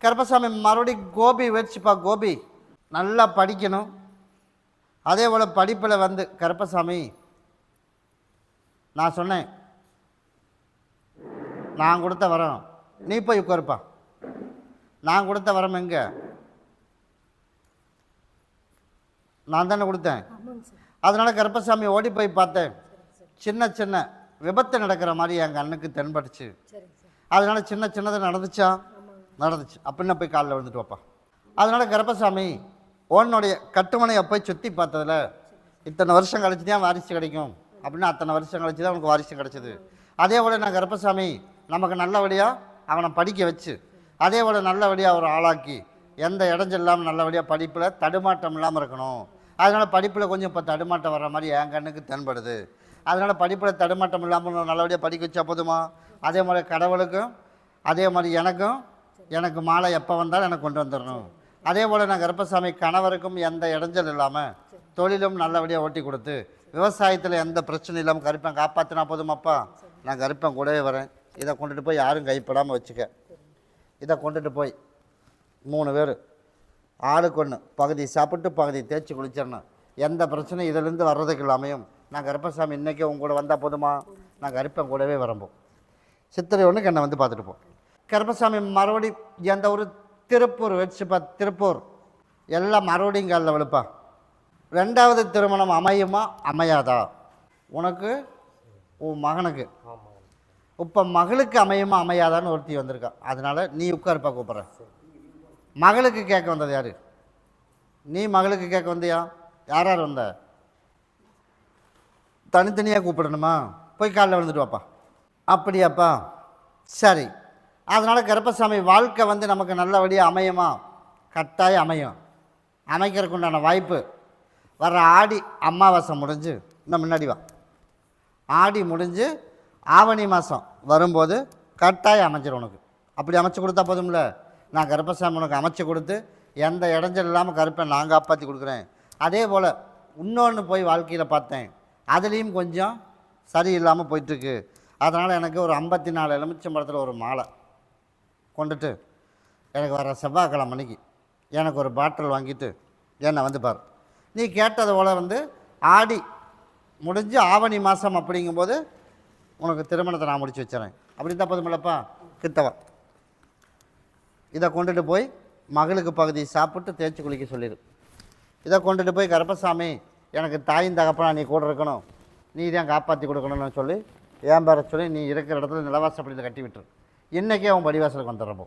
கருப்பசாமி மறுபடியும் கோபி வச்சுப்பா. கோபி நல்லா படிக்கணும். அதே போல் படிப்பில் வந்து கருப்பசாமி நான் சொன்னேன், நான் கொடுத்த வரம் நீ போய் உட்காருப்பா. நான் கொடுத்த வரம் எங்கே? நான் தானே கொடுத்தேன். அதனால் கருப்பசாமி ஓடி போய் பார்த்தேன். சின்ன சின்ன விபத்து நடக்கிற மாதிரி என் கண்ணுக்கு தென்பட்டுச்சு. அதனால் சின்ன சின்னது நடந்துச்சா? நடந்துச்சு. அப்படின்னா போய் காலில் விழுந்துட்டு வாப்பா. அதனால் கருப்பசாமி உன்னுடைய கட்டுமனையை போய் சுற்றி பார்த்ததில் இத்தனை வருஷம் கழிச்சு தான் வாரிசு கிடைக்கும் அப்படின்னா அத்தனை வருஷம் கழிச்சு தான் உனக்கு வாரிசு கிடச்சிது. அதே போல் நான் கருப்பசாமி நமக்கு நல்லபடியாக அவனை படிக்க வச்சு அதே போல் நல்லபடியாக ஒரு ஆளாக்கி எந்த இடைஞ்சல் இல்லாமல் நல்லபடியாக படிப்பில் தடுமாட்டம் இல்லாமல் இருக்கணும். அதனால் படிப்பில் கொஞ்சம் இப்போ தடுமாட்டம் வர்ற மாதிரி என் கண்ணுக்கு தென்படுது. அதனால் படிப்பில் தடுமாட்டம் இல்லாமல் நல்லபடியாக படிக்க வச்சா போதுமா? அதே மாதிரி கடவுளுக்கும் அதே மாதிரி எனக்கு மாலை எப்போ வந்தாலும் எனக்கு கொண்டு வந்துடணும். அதே போல் நான் கருப்பசாமி கணவருக்கும் எந்த இடைஞ்சல் இல்லாமல் தொழிலும் நல்லபடியாக ஓட்டி கொடுத்து விவசாயத்தில் எந்த பிரச்சனையும் இல்லாமல் கருப்பேன் காப்பாற்றினா போதுமாப்பா. நான் கருப்பேன் கூடவே வரேன். இதை கொண்டுட்டு போய் யாரும் கைப்படாமல் வச்சுக்க. இதை கொண்டுட்டு போய் 3 பேர் ஆளுக்கு ஒன்று பகுதி சாப்பிட்டு பகுதி தேய்ச்சி குளிச்சிடணும். எந்த பிரச்சனையும் இதிலேருந்து வர்றதுக்கு இல்லாமையும் நான் கருப்பசாமி இன்றைக்கே உங்க கூட வந்தால் போதுமா? நான் கருப்பேன் கூடவே வரம்போம். சித்திரை ஒன்றுக்கு என்னை வந்து பார்த்துட்டு போ. கருப்பசாமி மறுபடி எந்த ஒரு திருப்பூர் வச்சுப்பா. திருப்பூர் எல்லாம் மறுபடியும் காலில் விழுப்பா. 2வது திருமணம் அமையுமா அமையாதா? உனக்கு உன் மகனுக்கு இப்போ மகளுக்கு அமையுமா அமையாதான்னு ஒருத்தி வந்திருக்கா. அதனால் நீ உட்காருப்பா கூப்பிட்ற. மகளுக்கு கேட்க வந்தது யார்? நீ மகளுக்கு கேட்க வந்தியா? யார் யார் வந்த? தனித்தனியாக கூப்பிடணுமா? போய் காலில் விழுந்துட்டு வாப்பா. அப்படியாப்பா, சரி. அதனால் கருப்பசாமி வாழ்க்கை வந்து நமக்கு நல்லபடியாக அமையுமா? கட்டாயம் அமையும். அமைக்கிறதுக்கு உண்டான வாய்ப்பு வர்ற ஆடி அமாவாசை முடிஞ்சு இன்னும் முன்னாடி வா. ஆடி முடிஞ்சு ஆவணி மாதம் வரும்போது கட்டாயம் அமைஞ்சிடும் உனக்கு. அப்படி அமைச்சு கொடுத்தா போதும்ல. நான் கருப்பசாமி உனக்கு அமைச்சு கொடுத்து எந்த இடைஞ்சல் இல்லாமல் கருப்பை நான் காப்பாற்றி கொடுக்குறேன். அதே போல் இன்னொன்று போய் வாழ்க்கையில் பார்த்தேன். அதுலேயும் கொஞ்சம் சரியில்லாமல் போயிட்டுருக்கு. அதனால் எனக்கு ஒரு 54 எலுமிச்சம்பழத்தில் ஒரு மாலை கொண்டுட்டு எனக்கு வர செவ்வாய்க்கிழமை அன்னைக்கு எனக்கு ஒரு பாட்டில் வாங்கிட்டு என்னை வந்து பாரு. நீ கேட்டது போல் வந்து ஆடி முடிஞ்சு ஆவணி மாதம் அப்படிங்கும்போது உனக்கு திருமணத்தை நான் முடிச்சு வச்சுறேன். அப்படி தான் போதுமில்லப்பா. கிட்டவா. இதை கொண்டுட்டு போய் மகளுக்கு பகுதி சாப்பிட்டு தேய்ச்சி குளிக்க சொல்லிடு. இதை கொண்டுட்டு போய் கருப்பசாமி எனக்கு தாயின் தகப்பனா நீ கூட இருக்கணும், நீ தான் காப்பாற்றி கொடுக்கணும்னு சொல்லி ஏன் பேர சொல்லி நீ இருக்கிற இடத்துல நிலவாசப்படியில் கட்டி விட்டுரு. இன்றைக்கே அவன் படிவாசலுக்கு வந்துடுறப்போ.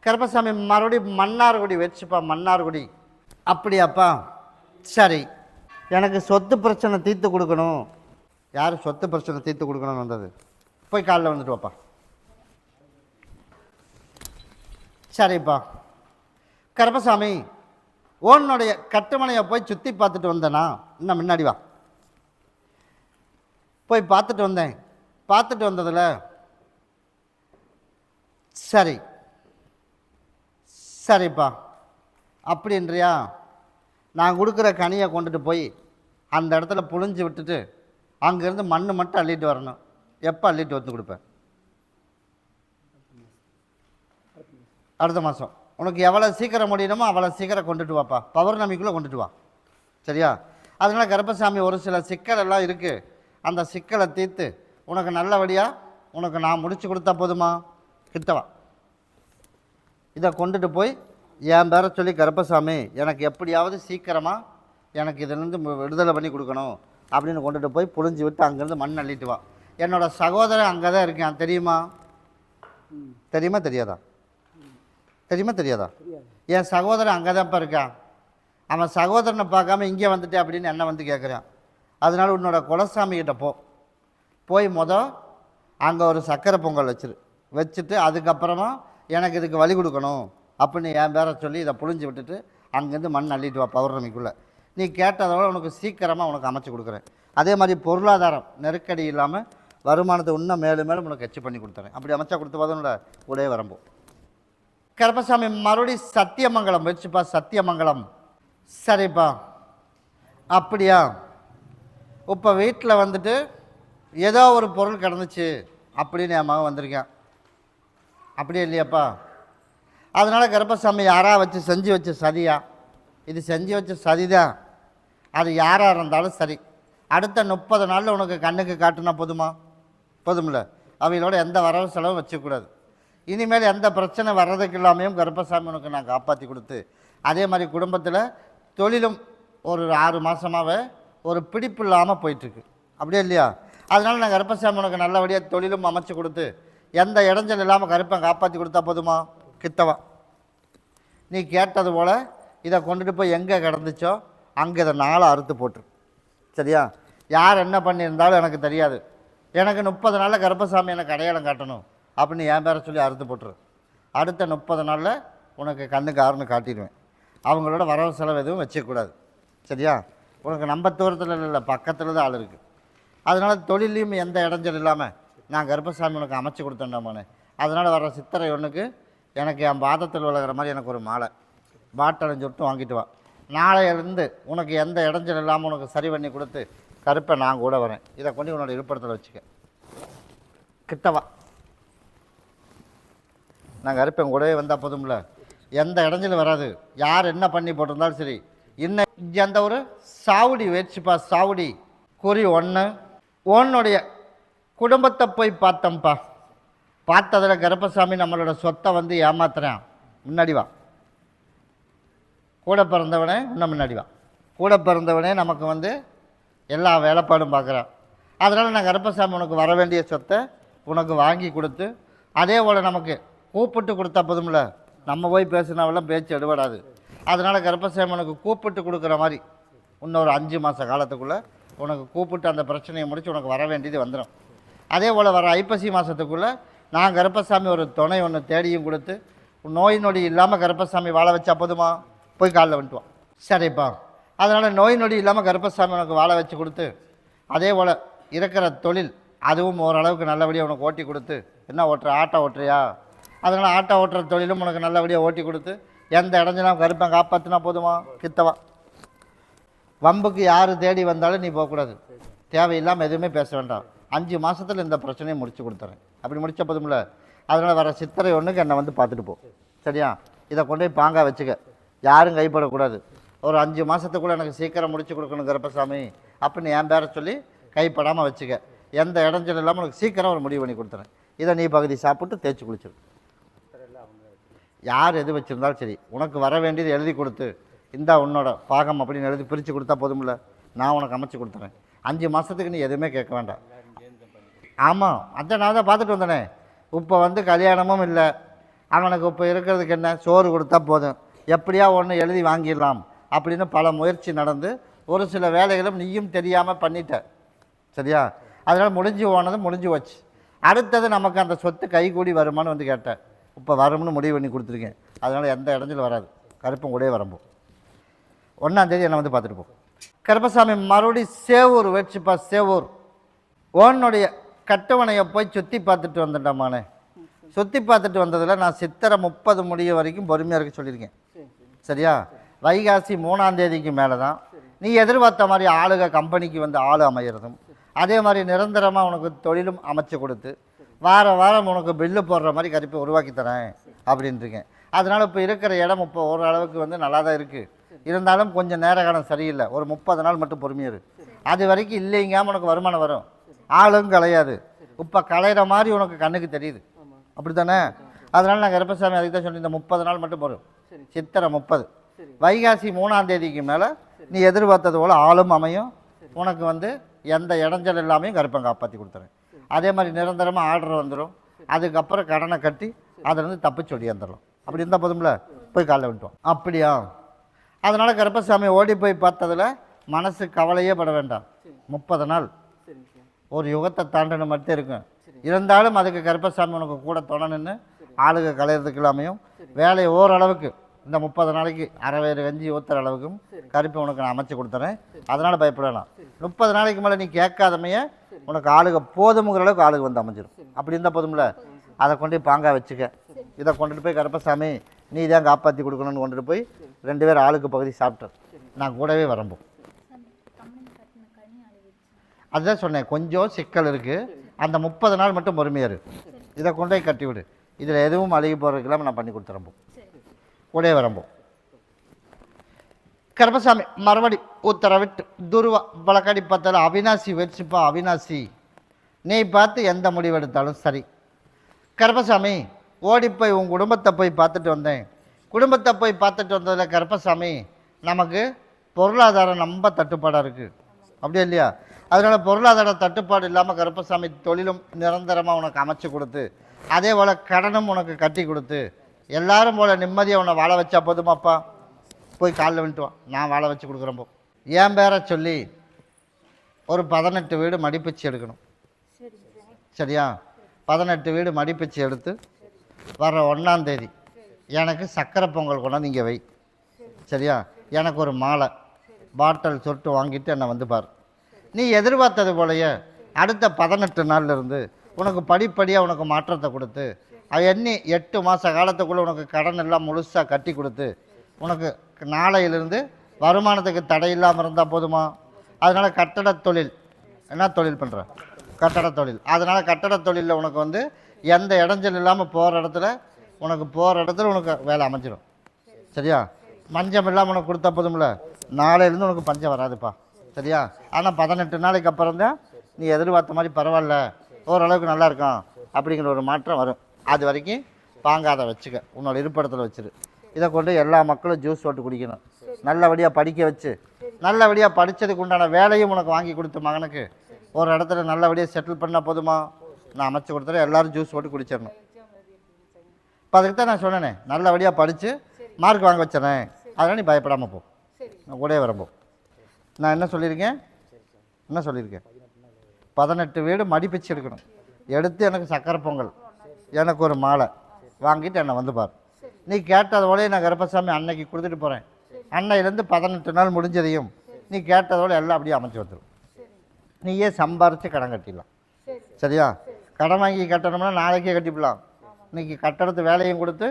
கருப்பசாமி மறுபடியும் மன்னார்குடி வச்சுப்பா. மன்னார்குடி. அப்படியாப்பா, சரி. எனக்கு சொத்து பிரச்சனை தீர்த்து கொடுக்கணும். யார் சொத்து பிரச்சனை தீர்த்து கொடுக்கணும்னு வந்தது? போய் காலில் வந்துட்டு வாப்பா. சரிப்பா. கருப்பசாமி உன்னுடைய கட்டுமனையை போய் சுற்றி பார்த்துட்டு வந்தேனா? இன்னும் முன்னாடி வா. போய் பார்த்துட்டு வந்தேன். பார்த்துட்டு வந்ததில் சரி சரிப்பா அப்படின்றியா? நான் கொடுக்குற கனியை கொண்டுட்டு போய் அந்த இடத்துல புழிஞ்சு விட்டுட்டு அங்கேருந்து மண் மட்டும் அள்ளிட்டு வரணும். எப்போ அள்ளிட்டு வந்து கொடுப்பேன்? அடுத்த மாதம். உனக்கு எவ்வளோ சீக்கிரம் முடியணுமோ அவ்வளோ சீக்கிரம் கொண்டுட்டு வாப்பா. பௌர்ணமிக்குள்ளே கொண்டுட்டு வா, சரியா? அதனால் கருப்பசாமி ஒரு சில சிக்கல் எல்லாம் இருக்குது. அந்த சிக்கலை தீர்த்து உனக்கு நல்லபடியாக உனக்கு நான் முடிச்சு கொடுத்தா போதுமா? கிட்டவா. இதை கொண்டுட்டு போய் என் பேர சொல்லி கருப்பசாமி எனக்கு எப்படியாவது சீக்கிரமாக எனக்கு இதிலேருந்து விடுதலை பண்ணி கொடுக்கணும் அப்படின்னு கொண்டுட்டு போய் புழிஞ்சு விட்டு அங்கேருந்து மண் அள்ளிட்டு வா. என்னோடய சகோதரன் அங்கே தான் இருக்கேன். தெரியுமா? தெரியுமா தெரியாதா? தெரியுமா தெரியாதா? என் சகோதரன் அங்கே தான்ப்பா இருக்கான். அவன் சகோதரனை பார்க்காம இங்கே வந்துட்டே அப்படின்னு என்ன வந்து கேட்குறான். அதனால் உன்னோட குலசாமிகிட்ட போய் அங்கே ஒரு சக்கரை பொங்கல் வச்சுட்டு அதுக்கப்புறமா எனக்கு இதுக்கு வழி கொடுக்கணும் அப்படின்னு என் பேரை சொல்லி இதை புழிஞ்சு விட்டுட்டு அங்கேருந்து மண் அள்ளிட்டு வா பௌர்ணமிக்குள்ளே. நீ கேட்டதோட உனக்கு சீக்கிரமாக உனக்கு அமைச்சு கொடுக்குறேன். அதே மாதிரி பொருளாதாரம் நெருக்கடி இல்லாமல் வருமானத்தை இன்னும் மேலும் மேலும் உனக்கு எச்சு பண்ணி கொடுத்துறேன். அப்படி அமைச்சா கொடுத்து போதனோட உடைய வரம்போ. கருப்பசாமி மறுபடி சத்தியமங்கலம் வச்சுப்பா. சத்தியமங்கலம். சரிப்பா. அப்படியா? இப்போ வீட்டில் வந்துட்டு ஏதோ ஒரு பொருள் கிடந்துச்சு அப்படின்னு என் மகன் வந்திருக்கேன். அப்படியே இல்லையாப்பா? அதனால் கருப்பசாமி யாராக வச்சு செஞ்சு வச்ச சதியா? இது செஞ்சு வச்ச சதி தான். அது யாராக இருந்தாலும் சரி, அடுத்த 30 நாளில் உனக்கு கண்ணுக்கு காட்டுனா போதுமா? போதுமில்ல. அவைகளோட எந்த வரவு செலவும் வச்சுக்கூடாது. இனிமேல் எந்த பிரச்சனை வர்றதுக்கு இல்லாமையும் கருப்பசாமி உனக்கு நான் காப்பாற்றி கொடுத்து, அதே மாதிரி குடும்பத்தில் தொழிலும் ஒரு 6 மாதமாகவே ஒரு பிடிப்பு இல்லாமல் போயிட்டுருக்கு. அப்படியே இல்லையா? அதனால் நான் கருப்பசாமி உனக்கு நல்லபடியாக தொழிலும் அமைச்சு கொடுத்து எந்த இடைஞ்சல் இல்லாமல் கருப்பை காப்பாற்றி கொடுத்தா போதுமா? கிட்டவா. நீ கேட்டது போல் இதை கொண்டுட்டு போய் எங்கே கிடந்துச்சோ அங்கே இதை 4 அறுத்து போட்டுரு. சரியா? யார் என்ன பண்ணியிருந்தாலும் எனக்கு தெரியாது. எனக்கு 30 நாளில் கருப்பசாமி எனக்கு அடையாளம் காட்டணும் அப்படின்னு என் பேரை சொல்லி அறுத்து போட்டுரு. அடுத்த 30 நாளில் உனக்கு கண்ணுக்கு ஆறுன்னு காட்டிடுவேன். அவங்களோட வரவு செலவு எதுவும் வச்சுக்கூடாது. சரியா? உனக்கு நம்ம தூரத்தில் இல்லை, பக்கத்தில் தான் ஆள் இருக்குது. அதனால் தொழிலையும் எந்த இடைஞ்சல் இல்லாமல் நான் கருப்பசாமி உனக்கு அமைச்சு கொடுத்தேன்டாமானே. அதனால் வர சித்திரை ஒன்றுக்கு எனக்கு என் பாதத்தில் விலகிற மாதிரி எனக்கு ஒரு மாலை பாட்டலைஞ்சு விட்டு வாங்கிட்டு வா. நாளையிலேருந்து உனக்கு எந்த இடைஞ்சல் இல்லாமல் உனக்கு சரி பண்ணி கொடுத்து கருப்பை நான் கூட வரேன். இதை கொண்டு உன்னோட இருப்பிடத்தில் வச்சுக்க. கிட்டவா. நான் கருப்பேன் கூடவே வந்தால் போதும்ல, எந்த இடைஞ்சலும் வராது. யார் என்ன பண்ணி போட்டிருந்தாலும் சரி. இன்னும் எந்த ஒரு சாவுடி வேச்சுப்பா, சாவுடி குறி ஒன்று. உன்னுடைய குடும்பத்தை போய் பார்த்தோம்ப்பா. பார்த்ததில் கருப்பசாமி நம்மளோட சொத்தை வந்து ஏமாத்துறேன். முன்னாடி வா. கூட பிறந்தவனே இன்னும் முன்னாடி வா. கூட பிறந்தவனே நமக்கு வந்து எல்லா வேலைப்பாடும் பார்க்குறான். அதனால் நான் கருப்பசாமி உனக்கு வர வேண்டிய சொத்தை உனக்கு வாங்கி கொடுத்து, அதே போல் நமக்கு கூப்பிட்டு கொடுத்தா போதும்ல. நம்ம போய் பேசினாவெல்லாம் பேச்சு எடுபடாது. அதனால் கருப்பசாமி உனக்கு கூப்பிட்டு கொடுக்குற மாதிரி இன்னொரு 5 மாத காலத்துக்குள்ளே உனக்கு கூப்பிட்டு அந்த பிரச்சனையை முடித்து உனக்கு வர வேண்டியது வந்துடும். அதே போல் வர ஐப்பசி மாதத்துக்குள்ளே நான் கருப்பசாமி ஒரு துணை ஒன்று தேடியும் கொடுத்து நோய் நொடி இல்லாமல் கருப்பசாமி வாழ வச்சா போதுமா? போய் காலில் வந்துட்டுவான். சரிப்பா. அதனால் நோய் நொடி இல்லாமல் கருப்பசாமி உனக்கு வாழ வச்சு கொடுத்து, அதே போல் இருக்கிற தொழில் அதுவும் ஓரளவுக்கு நல்லபடியாக உனக்கு ஓட்டி கொடுத்து, என்ன ஓட்டுற? ஆட்டோ ஓட்டுறியா? அதனால் ஆட்டோ ஓட்டுற தொழிலும் உனக்கு நல்லபடியாக ஓட்டி கொடுத்து எந்த இடைஞ்சலாம் கருப்பை காப்பாற்றினா போதுமா? கிட்டவா. வம்புக்கு யார் தேடி வந்தாலும் நீ போகக்கூடாது. தேவையில்லாமல் எதுவுமே பேச வேண்டாம். 5 மாதத்தில் இந்த பிரச்சனையை முடிச்சு கொடுத்துறேன். அப்படி முடிச்ச போதும்ல. அதனால் வர சித்திரை ஒன்றுக்கு என்னை வந்து பார்த்துட்டு போ. சரியா? இதை கொண்டு போய் பாங்காக வச்சுக்க. யாரும் கைப்படக்கூடாது. ஒரு 5 மாதத்துக்குள்ளே எனக்கு சீக்கிரம் முடிச்சு கொடுக்கணும் கருப்பசாமி அப்படின்னு என் பேரை சொல்லி கைப்படாமல் வச்சுக்க. எந்த இடைஞ்சல் இல்லாமல் உனக்கு சீக்கிரம் ஒரு முடிவு பண்ணி கொடுத்துறேன். இதை நீ பகுதி சாப்பிட்டு தேய்ச்சி குளிச்சிரு. யார் எது வச்சுருந்தாலும் சரி, உனக்கு வர வேண்டியது எழுதி கொடுத்து, இந்தா உன்னோட பாகம் அப்படின்னு எழுதி பிரித்து கொடுத்தா போதும்ல. நான் உனக்கு அமைச்சு கொடுத்துறேன். 5 மாதத்துக்கு நீ எதுவுமே கேட்க வேண்டாம். ஆமாம், அதை நான் தான் பார்த்துட்டு வந்தேனே. இப்போ வந்து கல்யாணமும் இல்லை அவனுக்கு. இப்போ இருக்கிறதுக்கு என்ன, சோறு கொடுத்தா போதும், எப்படியா ஒன்று எழுதி வாங்கிடலாம் அப்படின்னு பல முயற்சி நடந்து ஒரு சில வேலைகளும் நீயும் தெரியாமல் பண்ணிட்ட. சரியா? அதனால் முடிஞ்சு போனது முடிஞ்சு வச்சு. அடுத்தது நமக்கு அந்த சொத்து கைகூடி வருமானு வந்து கேட்டேன். இப்போ வரும்னு முடிவு பண்ணி கொடுத்துருக்கேன். அதனால் எந்த இடைஞ்சலும் வராது. கருப்பம் கூடயே வரம்போ. 1ஆம் தேதி என்னை வந்து பார்த்துட்டு போ. கருப்பசாமி மறுபடி சேவூர் வச்சுப்பா. சேவூர் ஓனுடைய கட்டுவனையை போய் சுற்றி பார்த்துட்டு வந்துட்டோமானே. சுற்றி பார்த்துட்டு வந்ததில் நான் சித்திரை 30 முடிய வரைக்கும் பொறுமையாக இருக்க சொல்லியிருக்கேன். சரியா? வைகாசி 3ஆம் தேதிக்கு மேலே தான் நீ எதிர்பார்த்த மாதிரி ஆளுக கம்பெனிக்கு வந்து ஆள் அமைகிறதும், அதே மாதிரி நிரந்தரமாக உனக்கு தொழிலும் அமைச்சு கொடுத்து வாரம் உனக்கு பில்லு போடுற மாதிரி கருப்பை உருவாக்கி தரேன் அப்படின்ட்டுருக்கேன். அதனால் இப்போ இருக்கிற இடம் இப்போ ஓரளவுக்கு வந்து நல்லா தான் இருக்குது. இருந்தாலும் கொஞ்சம் நேர காலம் சரியில்லை. ஒரு 30 நாள் மட்டும் பொறுமையாக இருக்கு. அது வரைக்கும் இல்லைங்காமல் உனக்கு வருமானம் வரும். ஆளும் கலையாது. இப்போ கலையிற மாதிரி உனக்கு கண்ணுக்கு தெரியுது. அப்படி தானே? அதனால் நான் கருப்பசாமி அதுக்கு தான் சொல்லி இந்த 30 நாள் மட்டும் வரும். சித்திரை 30. வைகாசி 3ஆம் தேதிக்கு மேலே நீ எதிர்பார்த்தது போல் ஆளும் அமையும். உனக்கு வந்து எந்த இடைஞ்சல் இல்லாமையும் கருப்பை காப்பாற்றி கொடுத்துறேன். அதே மாதிரி நிரந்தரமாக ஆர்டர் வந்துடும். அதுக்கப்புறம் கடனை கட்டி அதிலேருந்து தப்பிச்சு சொல்லி வந்துடலாம். அப்படி இருந்தால் போதும்ல. போய் காலைல விட்டுவோம். அப்படியா? அதனால் கருப்பசாமி ஓடி போய் பார்த்ததில் மனசு கவலையே பட வேண்டாம். 30 நாள் ஒரு யுகத்தை தாண்டணும் மட்டும் இருக்கும். இருந்தாலும் அதுக்கு கருப்பசாமி உனக்கு கூட துணைன்னு ஆளுக கலையிறதுக்கு இல்லாமையும் வேலையை ஓரளவுக்கு இந்த 30 நாளைக்கு அரை வயிறு கஞ்சி ஊற்றுற அளவுக்கும் கருப்பை உனக்கு நான் அமைச்சு கொடுத்துறேன். அதனால் பயப்படலாம். 30 நாளைக்கு மேலே நீ கேட்காதமையே உனக்கு ஆளுக போதுமுங்கிற அளவுக்கு ஆளுக வந்து அமைஞ்சிடும். அப்படி இருந்தால் போதும்ல. அதை கொண்டு போய் பாங்காக வச்சுக்க. இதை கொண்டுட்டு போய் கருப்பசாமி நீ தான் காப்பாற்றி கொடுக்கணும்னு கொண்டுட்டு போய் 2 பேர் ஆளுக்கு பகுதி சாப்பிட்டு நான் கூடவே வரம்போம். அதுதான் சொன்னேன், கொஞ்சம் சிக்கல் இருக்குது. அந்த 30 நாள் மட்டும் பொறுமையாக இரு. இதை கொண்டு போய் கட்டி விடு. இதில் எதுவும் அழுகி போகிறதுக்கு இல்லாமல் நான் பண்ணி கொடுத்துறேன். கூடயே வரம்போம். கருப்பசாமி மறுபடி உத்தரவிட்டு துருவா வழக்கடி பார்த்தாலும் அவினாசி வச்சுப்பா. அவினாசி நீ பார்த்து எந்த முடிவெடுத்தாலும் சரி. கருப்பசாமி ஓடிப்போய் உன் குடும்பத்தை போய் பார்த்துட்டு வந்தேன். குடும்பத்தை போய் பார்த்துட்டு வந்ததில் கருப்பசாமி நமக்கு பொருளாதாரம் ரொம்ப தட்டுப்பாடாக இருக்குது, அப்படியே இல்லையா? அதனால் பொருளாதார தட்டுப்பாடு இல்லாமல் கருப்பசாமி தொழிலும் நிரந்தரமாக உனக்கு அமைச்சு கொடுத்து, அதே போல் கடனும் உனக்கு கட்டி கொடுத்து, எல்லாரும் போல் நிம்மதியாக உன்னை வாழ வச்சா போதுமாப்பா. போய் காலில் விட்டுவான், நான் வாழ வச்சு கொடுக்குறப்போ என் பேரை சொல்லி ஒரு 18 வீடு மடிப்பிச்சு எடுக்கணும். சரியா? 18 வீடு மடிப்பிச்சு எடுத்து வர 1ஆம் தேதி எனக்கு சக்கரை பொங்கல் கொண்டாந்து இங்கே வை. சரியா? எனக்கு ஒரு மாலை பாட்டில் சொட்டு வாங்கிட்டு என்னை வந்து பார். நீ எதிர்பார்த்தது போலயே அடுத்த 18 நாள்லேருந்து உனக்கு படிப்படியாக உனக்கு மாற்றத்தை கொடுத்து, அது எண்ணி 8 மாத காலத்துக்குள்ளே உனக்கு கடன் எல்லாம் முழுசாக கட்டி கொடுத்து, உனக்கு நாளையிலிருந்து வருமானத்துக்கு தடை இல்லாமல் இருந்தால் போதுமா? அதனால் கட்டட தொழில், என்ன தொழில் பண்ணுற? கட்டட தொழில். அதனால் கட்டட தொழிலில் உனக்கு வந்து எந்த இடைஞ்சல் இல்லாமல் போகிற இடத்துல உனக்கு வேலை அமைஞ்சிடும். சரியா? பஞ்சம் இல்லாமல் உனக்கு கொடுத்தா போதும்ல, நாளையிலேருந்து உனக்கு பஞ்சம் வராதுப்பா. சரியா? ஆனால் 18 நாளைக்கு அப்புறம் தான் நீ எதிர்பார்த்த மாதிரி பரவாயில்ல, ஓரளவுக்கு நல்லா இருக்கும் அப்படிங்கிற ஒரு மாற்றம் வரும். அது வரைக்கும் பாங்காத வச்சுக்க, உன்னோட இருப்பிடத்தில் வச்சுரு. இதை கொண்டு எல்லா மக்களும் ஜூஸ் போட்டு குடிக்கணும். நல்லபடியாக படிக்க வச்சு, நல்லபடியாக படித்ததுக்கு உண்டான வேலையும் உனக்கு வாங்கி கொடுத்த மகனுக்கு ஒரு இடத்துல நல்லபடியாக செட்டில் பண்ணால் போதுமா? நான் அமைச்சு கொடுத்துறேன், எல்லோரும் ஜூஸ் போட்டு குடிச்சிடணும். இப்போ அதுக்கு தான் நான் சொன்னேனே, நல்லபடியாக படித்து மார்க் வாங்க வச்சிடறேன், அதனால் நீ பயப்படாமல் போ. நான் கூடயே வரப்போ நான் என்ன சொல்லியிருக்கேன்? 18 வீடு மடிப்பிச்சு எடுக்கணும். எடுத்து எனக்கு சக்கரை பொங்கல், எனக்கு ஒரு மாலை வாங்கிட்டு என்னை வந்து பார். நீ கேட்டதோடய நான் கருப்பசாமி அன்னைக்கு கொடுத்துட்டு போகிறேன். அன்னையிலேருந்து 18 நாள் முடிஞ்சதையும் நீ கேட்டதோட எல்லாம் அப்படியே அமைச்சு வந்துடும். நீயே சம்பாரித்து கடன் கட்டிடலாம். சரியா? கடன் வாங்கி கட்டணும்னா நாளைக்கே கட்டிவிடலாம். இன்றைக்கி கட்டடத்து வேலையும் கொடுத்து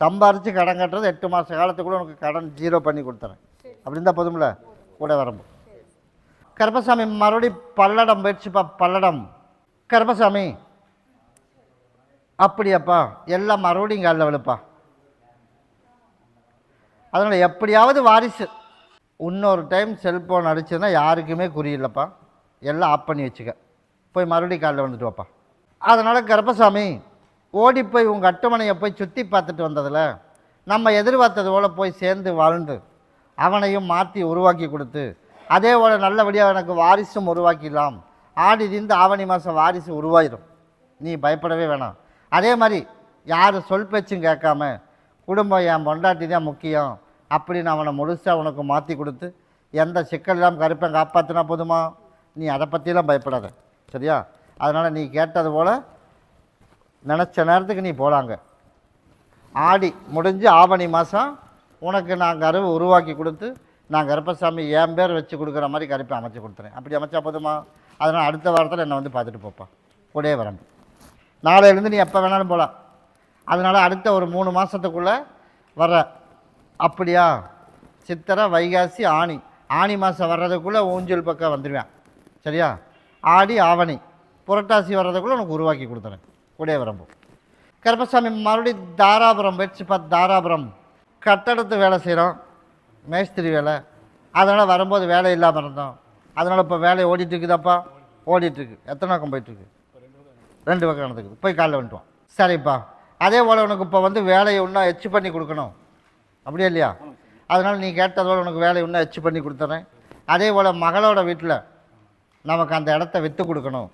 சம்பாரித்து கடன் கட்டுறது 8 மாத காலத்துக்குள்ளே உனக்கு கடன் 0 பண்ணி கொடுத்துறேன். அப்படி இருந்தால் போதும்ல, கூட வரம்பு. கருப்பசாமி மறுபடி பல்லடம் போயிடுச்சுப்பா. பல்லடம் கருப்பசாமி அப்படியாப்பா, எல்லாம் மறுபடியும் காலில் விழுப்பா. அதனால் எப்படியாவது வாரிசு இன்னொரு டைம் செல்ஃபோன் அடிச்சதுன்னா யாருக்குமே குறியில்லைப்பா, எல்லாம் ஆஃப் பண்ணி வச்சுக்க, போய் மறுபடியும் காலில் வந்துட்டு வாப்பா. அதனால் கருப்பசாமி ஓடி போய் உங்கள் அட்டுமனையை போய் சுற்றி பார்த்துட்டு வந்ததில் நம்ம எதிர்பார்த்தது போல் போய் சேர்ந்து வாழ்ந்து அவனையும் மாற்றி உருவாக்கி கொடுத்து, அதே போல் நல்லபடியாக எனக்கு வாரிசும் உருவாக்கிடலாம். ஆடி தீர்ந்து ஆவணி மாதம் வாரிசு உருவாயிடும், நீ பயப்படவே வேணாம். அதே மாதிரி யார் சொல் பேச்சும் கேட்காம குடும்பம் என் பொண்டாட்டி தான் முக்கியம் அப்படின்னு அவனை முழுசாக உனக்கு மாற்றி கொடுத்து எந்த சிக்கல் இல்லாமல் கருப்பை காப்பாற்றினா போதுமா? நீ அதை பற்றிலாம் பயப்படாத. சரியா? அதனால் நீ கேட்டது போல் நினச்ச நேரத்துக்கு நீ போகலாங்க. ஆடி முடிஞ்சு ஆவணி மாதம் உனக்கு நான் கருவை உருவாக்கி கொடுத்து நான் கருப்பசாமி என் பேர் வச்சு கொடுக்குற மாதிரி கருப்பை அமைச்சு கொடுத்துறேன். அப்படி அமைச்சா போதுமா? அதனால் அடுத்த வாரத்தில் என்னை வந்து பார்த்துட்டு போப்பா, கூடயே வரேன். நாளையிலேருந்து நீ எப்போ வேணாலும் போகலாம். அதனால் அடுத்த ஒரு 3 மாதத்துக்குள்ளே வர. அப்படியா? சித்திரை, வைகாசி, ஆனி மாதம் வர்றதுக்குள்ளே ஊஞ்சல் பக்கம் வந்துடுவேன். சரியா? ஆடி, ஆவணி, புரட்டாசி வர்றதுக்குள்ளே உனக்கு உருவாக்கி கொடுத்துறேன், கூடயே வரம்போ. கருப்பசாமி மறுபடியும் தாராபுரம் போயிடுச்சுப்பா. தாராபுரம் கட்டடத்து வேலை செய்கிறோம், மேஸ்திரி வேலை. அதனால் வரும்போது வேலை இல்லாமல் இருந்தோம். அதனால் இப்போ வேலை ஓடிட்டுருக்குதாப்பா? ஓடிட்டுருக்கு. எத்தனை பக்கம் போயிட்டுருக்கு? 2 பக்கம் நடந்துக்குது. போய் காலைல வந்துட்டுவான். சரிப்பா. அதே போல் உனக்கு இப்போ வந்து வேலையை இன்னும் எச்சு பண்ணி கொடுக்கணும், அப்படியே இல்லையா? அதனால் நீ கேட்டதோடு உனக்கு வேலையை இன்னும் எச்சு பண்ணி கொடுத்துறேன். அதே போல் மகளோட வீட்டில் நமக்கு அந்த இடத்த விற்று கொடுக்கணும்.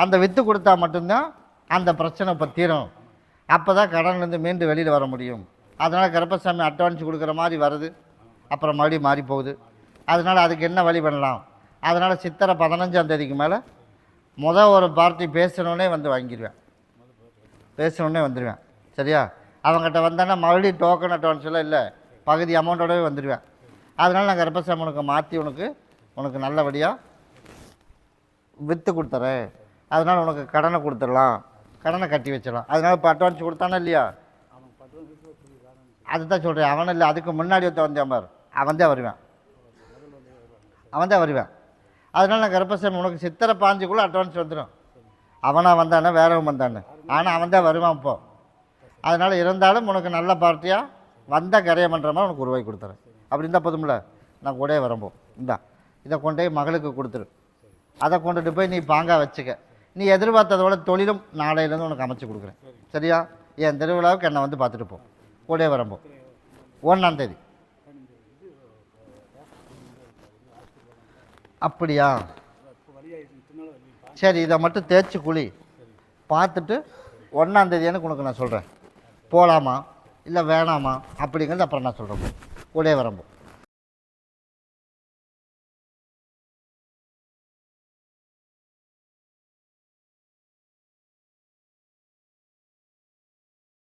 அந்த விற்று கொடுத்தா மட்டும்தான் அந்த பிரச்சனை இப்போ தீரும். அப்போ தான் கடன்லேருந்து மீண்டு வெளியில் வர முடியும். அதனால் கருப்பசாமி அட்வான்ஸ் கொடுக்குற மாதிரி வருது, அப்புறம் மறுபடியும் மாறி போகுது. அதனால் அதுக்கு என்ன வழி பண்ணலாம்? அதனால் சித்திரை 15ஆம் தேதிக்கு மேலே ஒரு பார்ட்டி பேசணுன்னே வந்து வாங்கிடுவேன், பேசணுன்னே வந்துடுவேன். சரியா? அவங்ககிட்ட வந்தேன்னா மறுபடியும் டோக்கன் அட்வான்ஸ் எல்லாம் இல்லை, பகுதி அமௌண்ட்டோடவே வந்துடுவேன். அதனால் நான் கருப்பசாமி உனக்கு மாற்றி உனக்கு நல்லபடியாக விற்று கொடுத்துறேன். அதனால் உனக்கு கடனை கொடுத்துடலாம், கடனை கட்டி வச்சிடலாம். அதனால் இப்போ அட்வான்ஸ் கொடுத்தானே இல்லையா? அதுதான் சொல்கிறேன். அவனும் இல்லை, அதுக்கு முன்னாடி வந்தேன் பார், அவன் தான் வருவேன். அதனால் நான் கருப்பசாமி உனக்கு சித்திரை 5 அட்வான்ஸ் வந்துடும். அவனாக வந்தானே வேறவன் வந்தானே, ஆனால் அவன் தான் வருவான் இப்போது. அதனால் இருந்தாலும் உனக்கு நல்ல பார்ட்டியாக வந்த கரையை பண்ணுற மாதிரி உனக்கு ரூபாய் கொடுத்துறேன். அப்படி இருந்தால் போதும்ல, நான் கூடயே வரம்போ. இந்தா இதை கொண்டு போய் மகளுக்கு கொடுத்துரு. அதை கொண்டுட்டு போய் நீ பாங்கா வச்சுக்க. நீ எதிர்பார்த்ததோட தொழிலும் நாளையிலேருந்து உனக்கு அமைச்சு கொடுக்குறேன். சரியா? என் திருவிழாவுக்கு என்னை வந்து பார்த்துட்டு போ. கூடயே வரம்போ. 1ஆம் தேதி. அப்படியா? சரி, இதை மட்டும் தேய்ச்சி குழி பார்த்துட்டு 1ஆம் தேதி எனக்கு உனக்கு நான் சொல்கிறேன். போகலாமா இல்லை வேணாமா அப்படிங்கிறது அப்புறம் நான் சொல்கிறேன். கூடயே வரம்போ.